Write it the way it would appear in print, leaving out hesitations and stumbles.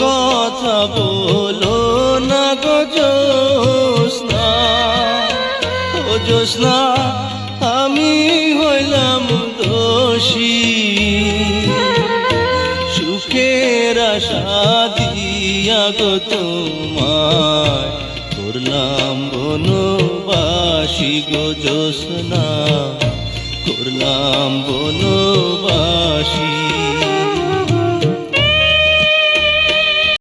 কথা বলো না গো জ্যোৎস্না, ও জ্যোৎস্না আমি হইলাম দোষী, সুখের আশা দিয়া গো তোমায় করলাম বনবাসী গো জ্যোৎস্না, করলাম বনবাসী।